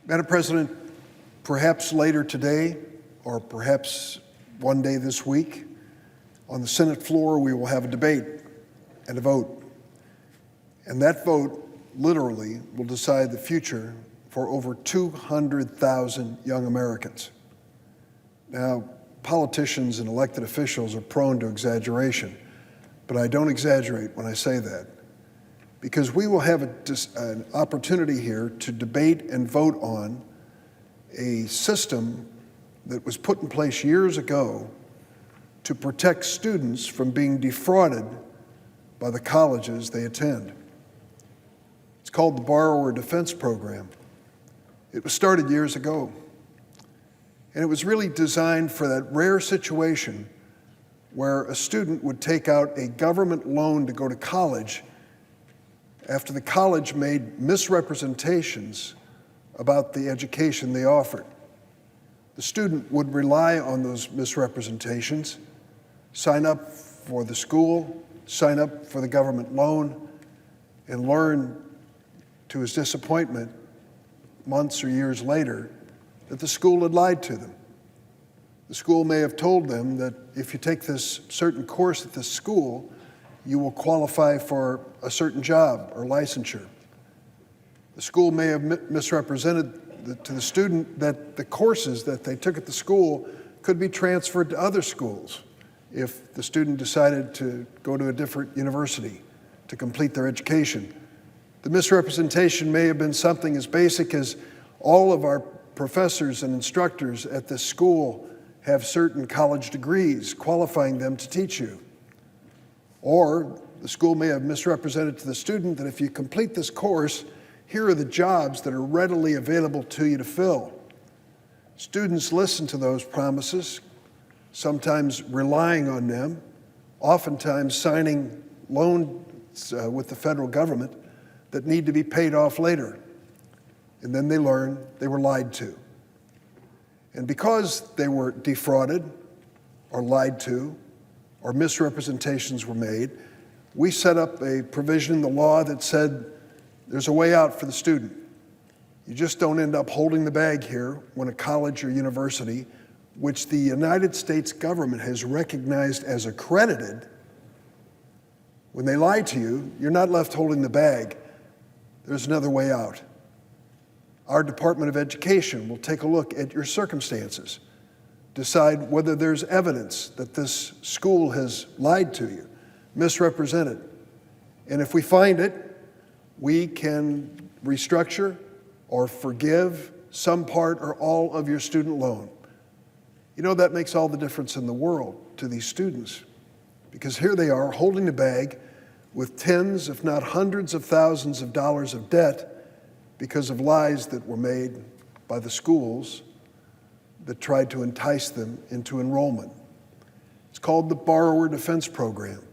Madam President, perhaps later today, or perhaps one day this week, on the Senate floor, we will have a debate and a vote. And that vote literally will decide the future for over 200,000 young Americans. Now, politicians and elected officials are prone to exaggeration, but I don't exaggerate when I say that, because we will have an opportunity here to debate and vote on a system that was put in place years ago to protect students from being defrauded by the colleges they attend. It's called the Borrower Defense Program. It was started years ago, and it was really designed for that rare situation where a student would take out a government loan to go to college after the college made misrepresentations about the education they offered. The student would rely on those misrepresentations, sign up for the school, sign up for the government loan, and learn to his disappointment months or years later that the school had lied to them. The school may have told them that if you take this certain course at this school, you will qualify for a certain job or licensure. The school may have misrepresented to the student that the courses that they took at the school could be transferred to other schools if the student decided to go to a different university to complete their education. The misrepresentation may have been something as basic as all of our professors and instructors at this school have certain college degrees qualifying them to teach you. Or the school may have misrepresented to the student that if you complete this course, here are the jobs that are readily available to you to fill. Students listen to those promises, sometimes relying on them, oftentimes signing loans with the federal government that need to be paid off later. And then they learn they were lied to. And because they were defrauded or lied to or misrepresentations were made, we set up a provision in the law that said there's a way out for the student. You just don't end up holding the bag here when a college or university, which the United States government has recognized as accredited, when they lie to you, you're not left holding the bag. There's another way out. Our Department of Education will take a look at your circumstances, decide whether there's evidence that this school has lied to you, misrepresented. And if we find it, we can restructure or forgive some part or all of your student loan. You know, that makes all the difference in the world to these students, because here they are holding the bag with tens, if not hundreds of thousands of dollars of debt because of lies that were made by the schools that tried to entice them into enrollment. It's called the Borrower Defense Program.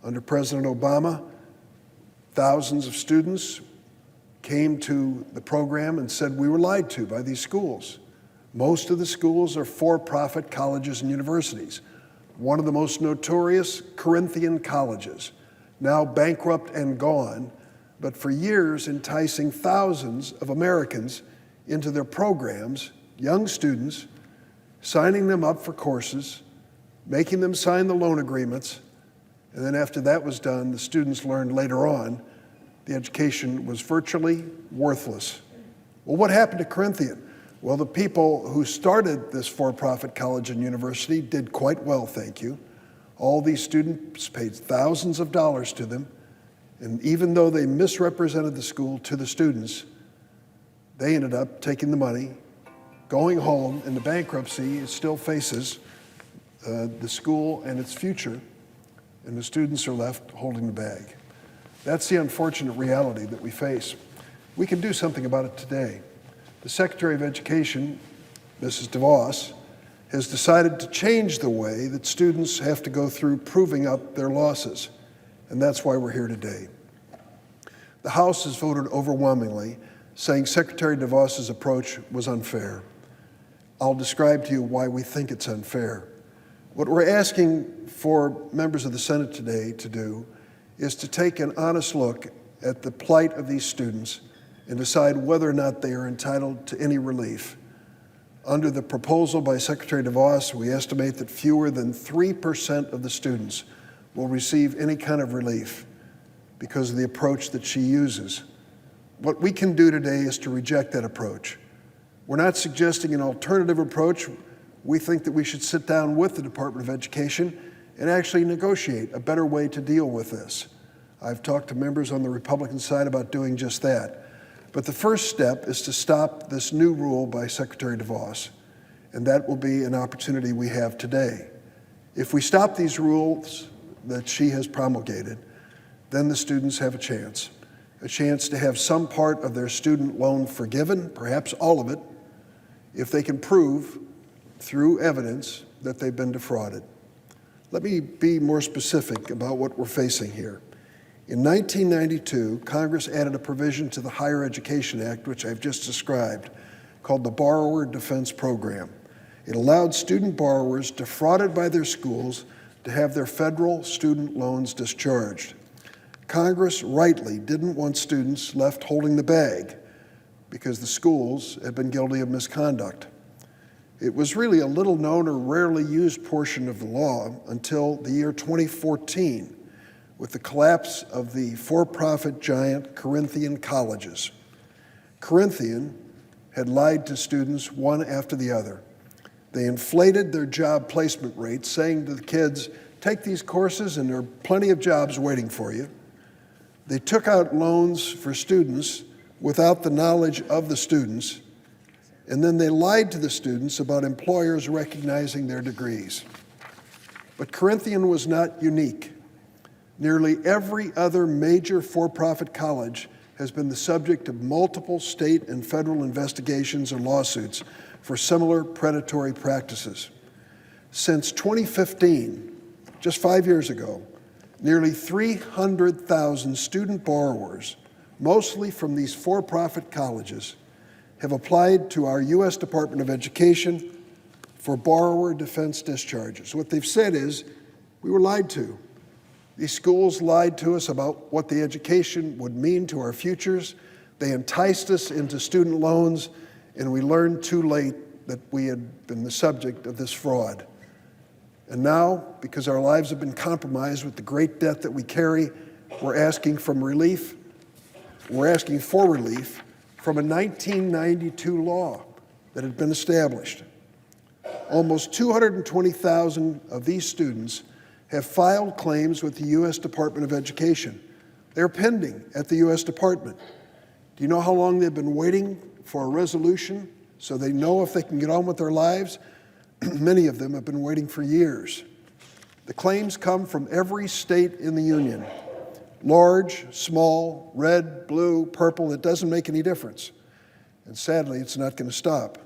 Under President Obama, thousands of students came to the program and said we were lied to by these schools. Most of the schools are for-profit colleges and universities. One of the most notorious Corinthian colleges, now bankrupt and gone, but for years enticing thousands of Americans into their programs, young students, signing them up for courses, making them sign the loan agreements, and then after that was done, the students learned later on the education was virtually worthless. Well, what happened to Corinthian? Well, the people who started this for-profit college and university did quite well, thank you. All these students paid thousands of dollars to them, and even though they misrepresented the school to the students, they ended up taking the money, going home, and the bankruptcy still faces the school and its future, and the students are left holding the bag. That's the unfortunate reality that we face. We can do something about it today. The Secretary of Education, Mrs. DeVos, has decided to change the way that students have to go through proving up their losses, and that's why we're here today. The House has voted overwhelmingly, saying Secretary DeVos's approach was unfair. I'll describe to you why we think it's unfair. What we're asking for members of the Senate today to do is to take an honest look at the plight of these students and decide whether or not they are entitled to any relief. Under the proposal by Secretary DeVos, we estimate that fewer than 3% of the students will receive any kind of relief because of the approach that she uses. What we can do today is to reject that approach. We're not suggesting an alternative approach. We think that we should sit down with the Department of Education and actually negotiate a better way to deal with this. I've talked to members on the Republican side about doing just that. But the first step is to stop this new rule by Secretary DeVos, and that will be an opportunity we have today. If we stop these rules that she has promulgated, then the students have a chance to have some part of their student loan forgiven, perhaps all of it, if they can prove through evidence that they've been defrauded. Let me be more specific about what we're facing here. In 1992, Congress added a provision to the Higher Education Act, which I've just described, called the Borrower Defense Program. It allowed student borrowers defrauded by their schools to have their federal student loans discharged. Congress rightly didn't want students left holding the bag because the schools had been guilty of misconduct. It was really a little known or rarely used portion of the law until the year 2014, with the collapse of the for-profit giant Corinthian colleges. Corinthian had lied to students one after the other. They inflated their job placement rates, saying to the kids, take these courses and there are plenty of jobs waiting for you. They took out loans for students without the knowledge of the students, and then they lied to the students about employers recognizing their degrees. But Corinthian was not unique. Nearly every other major for-profit college has been the subject of multiple state and federal investigations and lawsuits for similar predatory practices. Since 2015, just 5 years ago, nearly 300,000 student borrowers, mostly from these for-profit colleges, have applied to our U.S. Department of Education for borrower defense discharges. What they've said is, we were lied to. These schools lied to us about what the education would mean to our futures. They enticed us into student loans, and we learned too late that we had been the subject of this fraud. And now, because our lives have been compromised with the great debt that we carry, we're asking for relief from a 1992 law that had been established. Almost 220,000 of these students have filed claims with the U.S. Department of Education. They're pending at the U.S. Department. Do you know how long they've been waiting for a resolution so they know if they can get on with their lives? Many of them have been waiting for years. The claims come from every state in the union. Large, small, red, blue, purple, it doesn't make any difference. And sadly, it's not going to stop.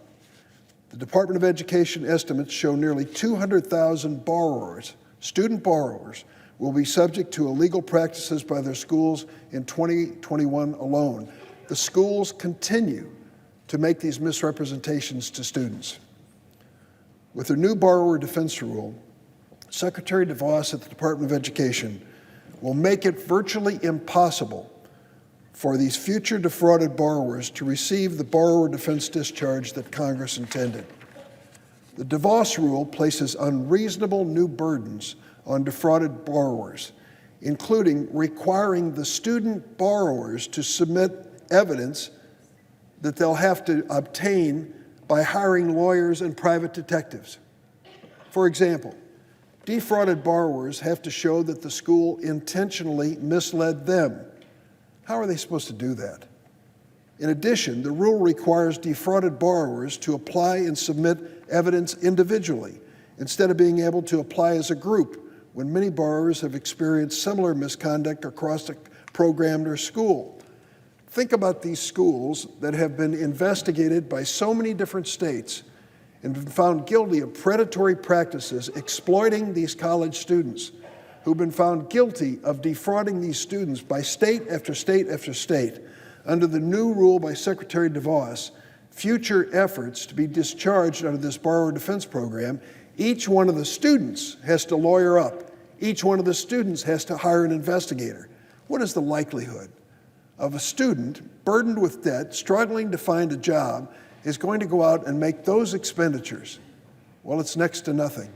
The Department of Education estimates show nearly 200,000 borrowers, student borrowers, will be subject to illegal practices by their schools in 2021 alone. The schools continue to make these misrepresentations to students. With their new borrower defense rule, Secretary DeVos at the Department of Education will make it virtually impossible for these future defrauded borrowers to receive the borrower defense discharge that Congress intended. The DeVos rule places unreasonable new burdens on defrauded borrowers, including requiring the student borrowers to submit evidence that they'll have to obtain by hiring lawyers and private detectives. For example, defrauded borrowers have to show that the school intentionally misled them. How are they supposed to do that? In addition, the rule requires defrauded borrowers to apply and submit evidence individually instead of being able to apply as a group when many borrowers have experienced similar misconduct across a program or school. Think about these schools that have been investigated by so many different states and been found guilty of predatory practices exploiting these college students, who've been found guilty of defrauding these students by state after state after state. Under the new rule by Secretary DeVos, future efforts to be discharged under this borrower defense program, each one of the students has to lawyer up. Each one of the students has to hire an investigator. What is the likelihood of a student burdened with debt, struggling to find a job, is going to go out and make those expenditures? Well, it's next to nothing.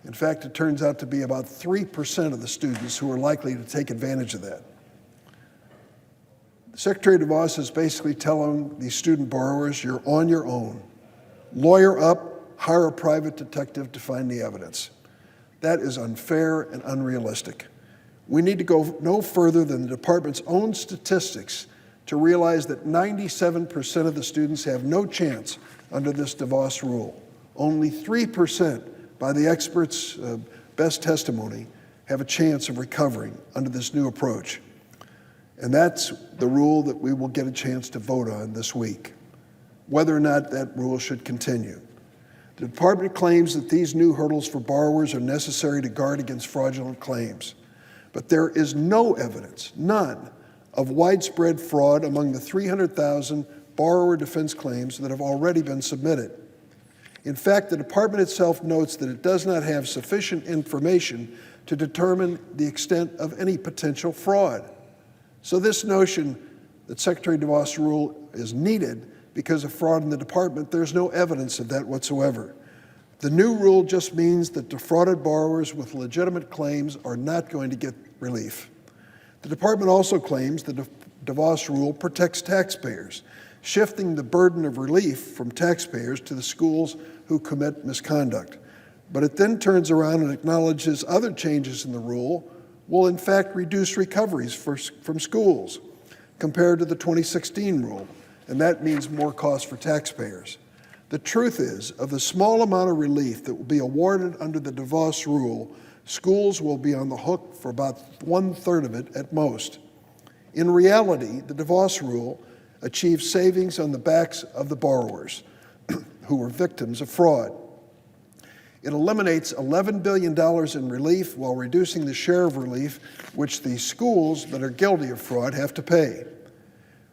In fact, it turns out to be about 3% of the students who are likely to take advantage of that. Secretary DeVos is basically telling these student borrowers, you're on your own. Lawyer up, hire a private detective to find the evidence. That is unfair and unrealistic. We need to go no further than the department's own statistics to realize that 97% of the students have no chance under this DeVos rule. Only 3%, by the experts' best testimony, have a chance of recovering under this new approach. And that's the rule that we will get a chance to vote on this week, whether or not that rule should continue. The department claims that these new hurdles for borrowers are necessary to guard against fraudulent claims. But there is no evidence, none, of widespread fraud among the 300,000 borrower defense claims that have already been submitted. In fact, the department itself notes that it does not have sufficient information to determine the extent of any potential fraud. So this notion that Secretary DeVos' rule is needed because of fraud in the department, there's no evidence of that whatsoever. The new rule just means that defrauded borrowers with legitimate claims are not going to get relief. The department also claims the DeVos rule protects taxpayers, shifting the burden of relief from taxpayers to the schools who commit misconduct. But it then turns around and acknowledges other changes in the rule will in fact reduce recoveries from schools compared to the 2016 rule, and that means more costs for taxpayers. The truth is, of the small amount of relief that will be awarded under the DeVos rule, schools will be on the hook for about 1/3 of it at most. In reality, the DeVos rule achieves savings on the backs of the borrowers who were victims of fraud. It eliminates $11 billion in relief while reducing the share of relief which the schools that are guilty of fraud have to pay.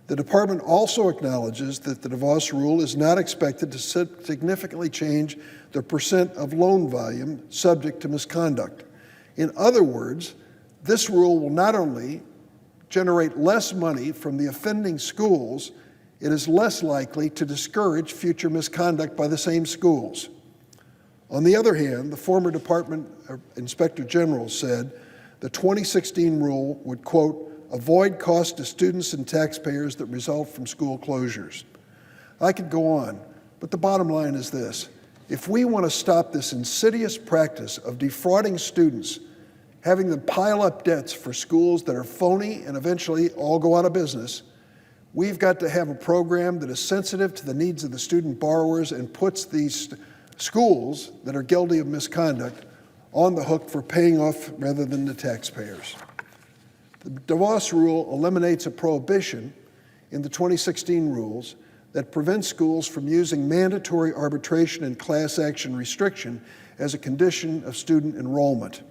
The department also acknowledges that the DeVos rule is not expected to significantly change the percent of loan volume subject to misconduct. In other words, this rule will not only generate less money from the offending schools, it is less likely to discourage future misconduct by the same schools. On the other hand, the former Department Inspector General said the 2016 rule would, quote, avoid costs to students and taxpayers that result from school closures. I could go on, but the bottom line is this. If we want to stop this insidious practice of defrauding students, having them pile up debts for schools that are phony and eventually all go out of business, we've got to have a program that is sensitive to the needs of the student borrowers and puts these schools that are guilty of misconduct on the hook for paying off rather than the taxpayers. The DeVos rule eliminates a prohibition in the 2016 rules that prevents schools from using mandatory arbitration and class action restriction as a condition of student enrollment.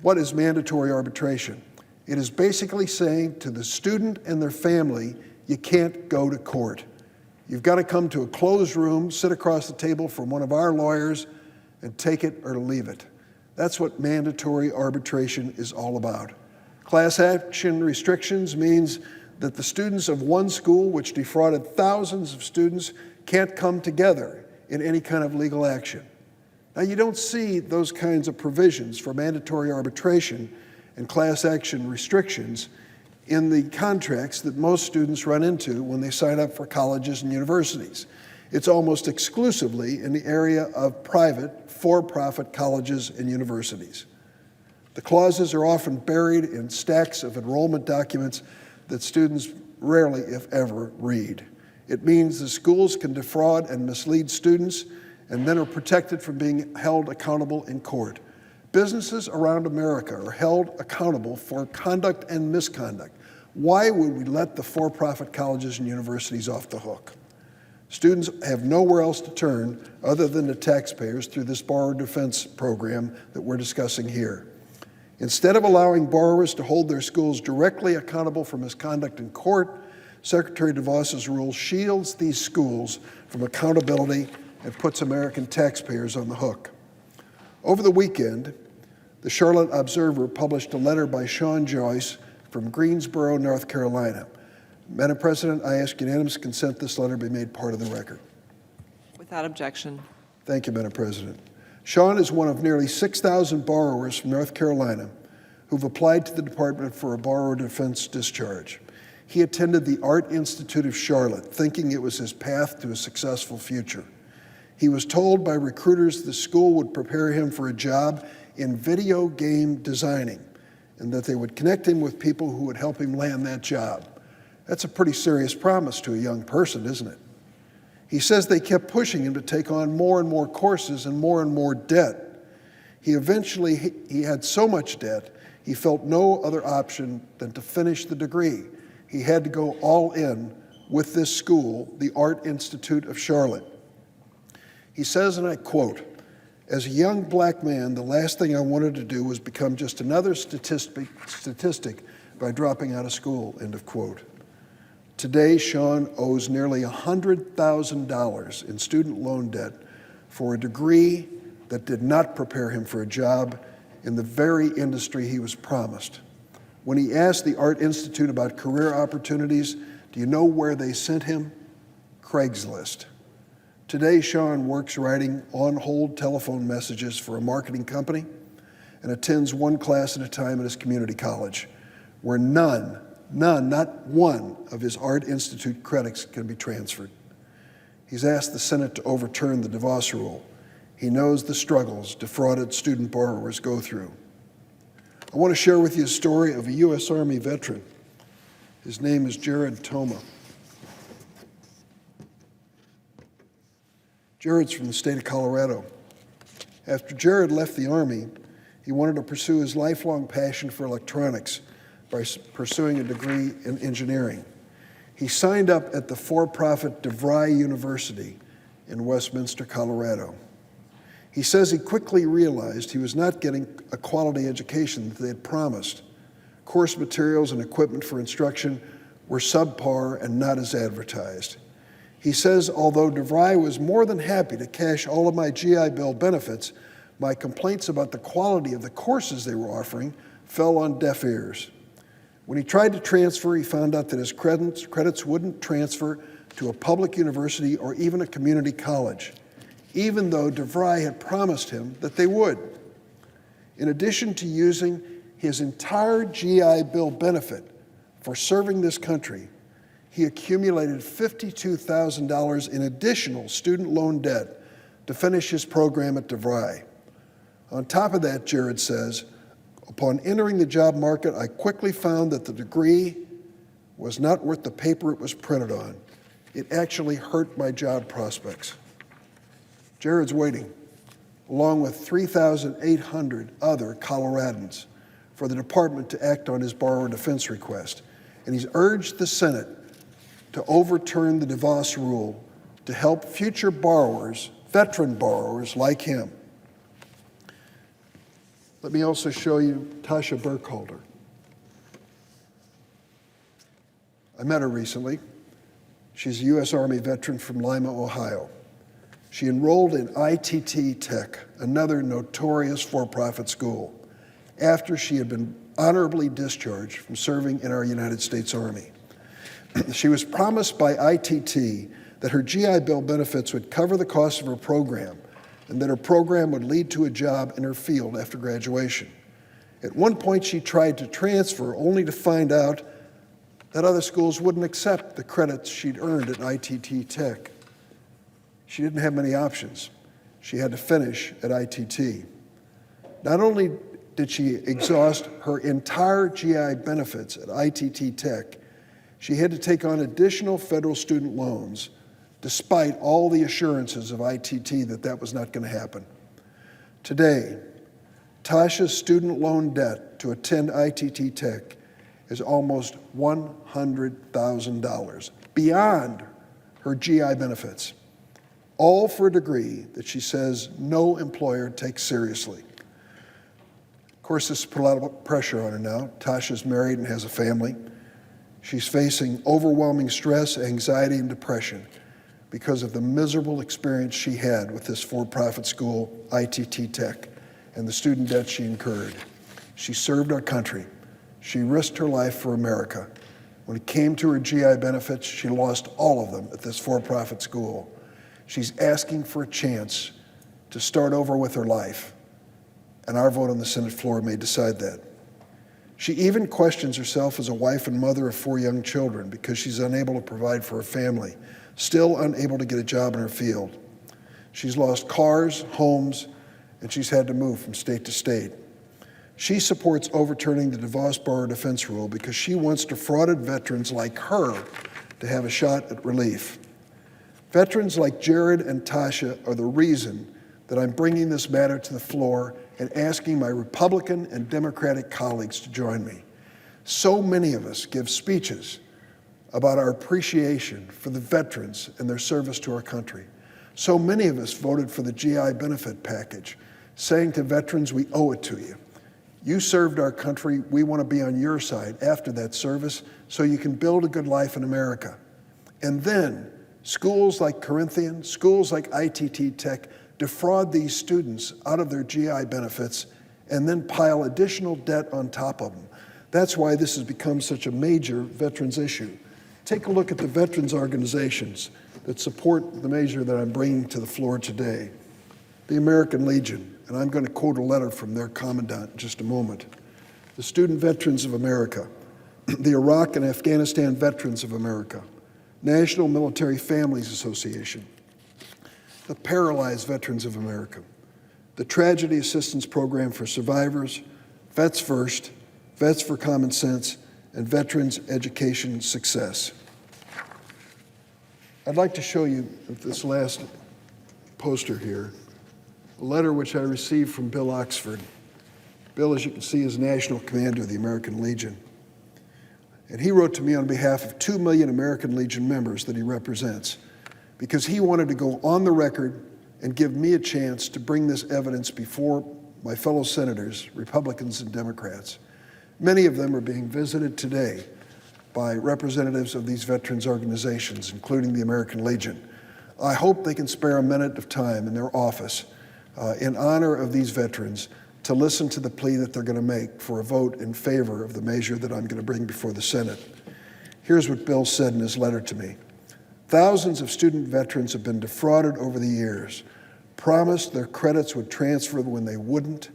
What is mandatory arbitration? It is basically saying to the student and their family, you can't go to court. You've got to come to a closed room, sit across the table from one of our lawyers, and take it or leave it. That's what mandatory arbitration is all about. Class action restrictions means that the students of one school, which defrauded thousands of students, can't come together in any kind of legal action. Now, you don't see those kinds of provisions for mandatory arbitration and class action restrictions in the contracts that most students run into when they sign up for colleges and universities. It's almost exclusively in the area of private, for-profit colleges and universities. The clauses are often buried in stacks of enrollment documents that students rarely, if ever, read. It means the schools can defraud and mislead students and then are protected from being held accountable in court. Businesses around America are held accountable for conduct and misconduct. Why would we let the for-profit colleges and universities off the hook? Students have nowhere else to turn other than to taxpayers through this borrower defense program that we're discussing here. Instead of allowing borrowers to hold their schools directly accountable for misconduct in court, Secretary DeVos's rule shields these schools from accountability and puts American taxpayers on the hook. Over the weekend, the Charlotte Observer published a letter by Sean Joyce from Greensboro, North Carolina. Madam President, I ask unanimous consent this letter be made part of the record. Without objection. Thank you, Madam President. Sean is one of nearly 6,000 borrowers from North Carolina who've applied to the Department for a borrower defense discharge. He attended the Art Institute of Charlotte, thinking it was his path to a successful future. He was told by recruiters the school would prepare him for a job in video game designing and that they would connect him with people who would help him land that job. That's a pretty serious promise to a young person, isn't it? He says they kept pushing him to take on more and more courses and more debt. He had so much debt, he felt no other option than to finish the degree. He had to go all in with this school, the Art Institute of Charlotte. He says, and I quote, "As a young black man, the last thing I wanted to do was become just another statistic by dropping out of school," end of quote. Today, Sean owes nearly $100,000 in student loan debt for a degree that did not prepare him for a job in the very industry he was promised. When he asked the Art Institute about career opportunities, do you know where they sent him? Craigslist. Today, Sean works writing on-hold telephone messages for a marketing company and attends one class at a time at his community college, where none, not one of his Art Institute credits can be transferred. He's asked the Senate to overturn the DeVos rule. He knows the struggles defrauded student borrowers go through. I want to share with you a story of a U.S. Army veteran. His name is Jared Toma. Jared's from the state of Colorado. After Jared left the Army, he wanted to pursue his lifelong passion for electronics by pursuing a degree in engineering. He signed up at the for-profit DeVry University in Westminster, Colorado. He says he quickly realized he was not getting a quality education that they had promised. Course materials and equipment for instruction were subpar and not as advertised. He says, although DeVry was more than happy to cash all of my GI Bill benefits, my complaints about the quality of the courses they were offering fell on deaf ears. When he tried to transfer, he found out that his credits wouldn't transfer to a public university or even a community college, even though DeVry had promised him that they would. In addition to using his entire GI Bill benefit for serving this country, he accumulated $52,000 in additional student loan debt to finish his program at DeVry. On top of that, Jared says, upon entering the job market, I quickly found that the degree was not worth the paper it was printed on. It actually hurt my job prospects. Jared's waiting, along with 3,800 other Coloradans, for the department to act on his borrower defense request. And he's urged the Senate to overturn the DeVos rule to help future borrowers, veteran borrowers like him. Let me also show you Tasha Burkholder. I met her recently. She's a U.S. Army veteran from Lima, Ohio. She enrolled in ITT Tech, another notorious for-profit school, after she had been honorably discharged from serving in our United States Army. She was promised by ITT that her GI Bill benefits would cover the cost of her program and that her program would lead to a job in her field after graduation. At one point, she tried to transfer only to find out that other schools wouldn't accept the credits she'd earned at ITT Tech. She didn't have many options. She had to finish at ITT. Not only did she exhaust her entire GI benefits at ITT Tech, she had to take on additional federal student loans, despite all the assurances of ITT that that was not going to happen. Today, Tasha's student loan debt to attend ITT Tech is almost $100,000, beyond her GI benefits, all for a degree that she says no employer takes seriously. Of course, this has put a lot of pressure on her now. Tasha's married and has a family. She's facing overwhelming stress, anxiety, and depression because of the miserable experience she had with this for-profit school, ITT Tech, and the student debt she incurred. She served our country. She risked her life for America. When it came to her GI benefits, she lost all of them at this for-profit school. She's asking for a chance to start over with her life, and our vote on the Senate floor may decide that. She even questions herself as a wife and mother of 4 young children because she's unable to provide for her family, still unable to get a job in her field. She's lost cars, homes, and she's had to move from state to state. She supports overturning the divorce borrower defense rule because she wants defrauded veterans like her to have a shot at relief. Veterans like Jared and Tasha are the reason that I'm bringing this matter to the floor and asking my Republican and Democratic colleagues to join me. So many of us give speeches about our appreciation for the veterans and their service to our country. So many of us voted for the GI benefit package, saying to veterans, we owe it to you. You served our country. We want to be on your side after that service so you can build a good life in America. And then schools like Corinthian, schools like ITT Tech defraud these students out of their GI benefits and then pile additional debt on top of them. That's why this has become such a major veterans issue. Take a look at the veterans organizations that support the measure that I'm bringing to the floor today. The American Legion, and I'm going to quote a letter from their commandant in just a moment. The Student Veterans of America, the Iraq and Afghanistan Veterans of America, National Military Families Association, the Paralyzed Veterans of America, the Tragedy Assistance Program for Survivors, Vets First, Vets for Common Sense, and Veterans Education Success. I'd like to show you this last poster here, a letter which I received from Bill Oxford. Bill, as you can see, is National Commander of the American Legion. And he wrote to me on behalf of 2 million American Legion members that he represents, because he wanted to go on the record and give me a chance to bring this evidence before my fellow senators, Republicans and Democrats. Many of them are being visited today by representatives of these veterans organizations, including the American Legion. I hope they can spare a minute of time in their office in honor of these veterans to listen to the plea that they're going to make for a vote in favor of the measure that I'm going to bring before the Senate. Here's what Bill said in his letter to me. Thousands of student veterans have been defrauded over the years, promised their credits would transfer when they wouldn't,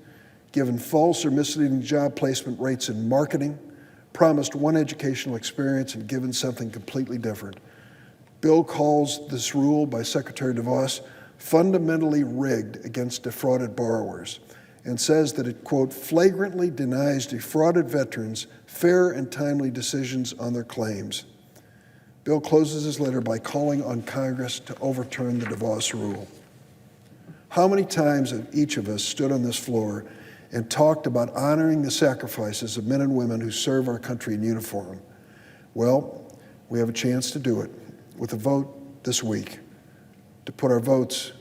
given false or misleading job placement rates in marketing, promised one educational experience and given something completely different. Bill calls this rule by Secretary DeVos fundamentally rigged against defrauded borrowers and says that it, quote, flagrantly denies defrauded veterans fair and timely decisions on their claims. Bill closes his letter by calling on Congress to overturn the DeVos rule. How many times have each of us stood on this floor and talked about honoring the sacrifices of men and women who serve our country in uniform? Well, we have a chance to do it with a vote this week to put our votes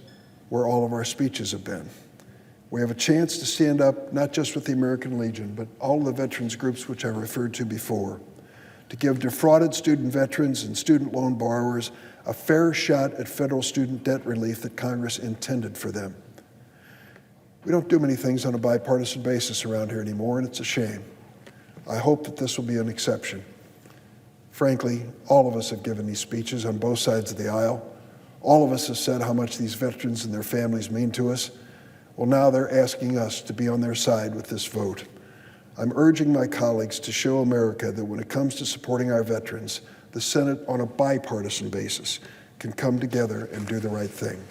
where all of our speeches have been. We have a chance to stand up, not just with the American Legion, but all of the veterans groups which I referred to before, to give defrauded student veterans and student loan borrowers a fair shot at federal student debt relief that Congress intended for them. We don't do many things on a bipartisan basis around here anymore, and it's a shame. I hope that this will be an exception. Frankly, all of us have given these speeches on both sides of the aisle. All of us have said how much these veterans and their families mean to us. Well, now they're asking us to be on their side with this vote. I'm urging my colleagues to show America that when it comes to supporting our veterans, the Senate, on a bipartisan basis, can come together and do the right thing.